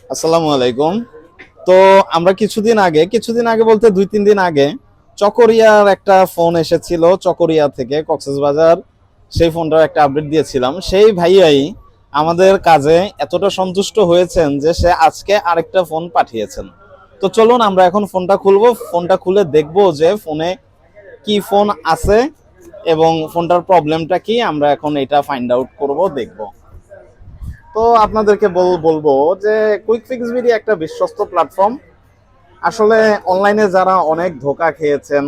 আসসালামু আলাইকুম। তো আমরা কিছুদিন আগে বলতে 2-3 দিন আগে চকরিয়ার একটা ফোন এসেছিল, চকরিয়া থেকে কক্সবাজার। সেই ফোনটার একটা আপডেট দিয়েছিলাম। সেই ভাইয়াই আমাদের কাজে এতটা সন্তুষ্ট হয়েছেন যে সে আজকে আরেকটা ফোন পাঠিয়েছেন। তো চলুন আমরা এখন ফোনটা খুলবো, ফোনটা খুলে দেখবো যে ফোনে কি ফোন আছে এবং ফোনটার প্রবলেমটা কি। আমরা এখন এটা ফাইন্ড আউট করব, দেখবো। তো আপনাদেরকে বলবো যে কুইক ফিক্স বিডি একটা বিশ্বস্ত প্ল্যাটফর্ম। আসলে অনলাইনে যারা অনেক ধোঁকা খেয়েছেন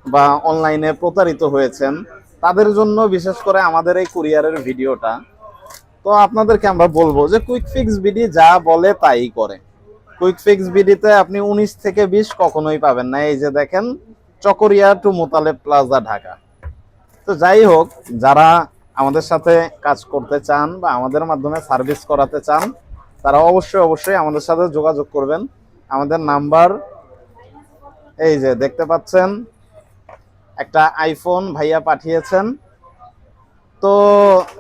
বা অনলাইনে প্রতারিত হয়েছেন তাদের জন্য বিশেষ করে আমাদের এই কুরিয়ারের ভিডিওটা। তো আপনাদেরকে আমরা বলবো যে কুইক ফিক্স বিডি যা বলে তাই করে। কুইক ফিক্স বিডিতে আপনি 19 থেকে 20 কখনোই পাবেন না। এই যে দেখেন, চকরিয়া টু মোতালেব প্লাজা, ঢাকা। তো যাই হোক, যারা আমাদের সাথে কাজ করতে চান বা আমাদের মাধ্যমে সার্ভিস করাতে চান তারা অবশ্যই আমাদের সাথে যোগাযোগ করবেন। আমাদের নাম্বার এই যে দেখতে পাচ্ছেন, একটা আইফোন ভাইয়া পাঠিয়েছেন। তো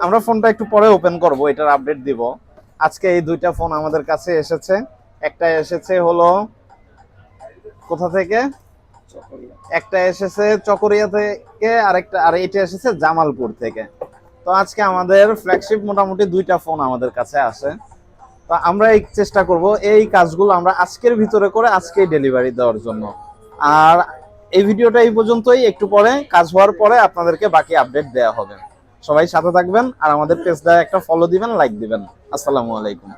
আমরা ফোনটা একটু পরে ওপেন করব, এটার আপডেট দিব। আজকে এই দুইটা ফোন আমাদের কাছে এসেছে। একটা এসেছে হলো কোথা থেকে, একটা এসেছে চকরিয়া থেকে, আর এটা এসেছে জামালপুর থেকে। তো আজকে আমাদের ফ্ল্যাগশিপ মোটামুটি দুইটা ফোন আমাদের কাছে আসে। তো আমরা এই চেষ্টা করব এই কাজগুলো আমরা আজকের ভিতরে করে আজকেই ডেলিভারি দেওয়ার জন্য। আর এই ভিডিওটা এই পর্যন্তই, একটু পরে কাজ হওয়ার পরে আপনাদেরকে বাকি আপডেট দেওয়া হবে। সবাই সাথে থাকবেন আর আমাদের পেজটা একটা ফলো দিবেন, লাইক দিবেন। আসসালামু আলাইকুম।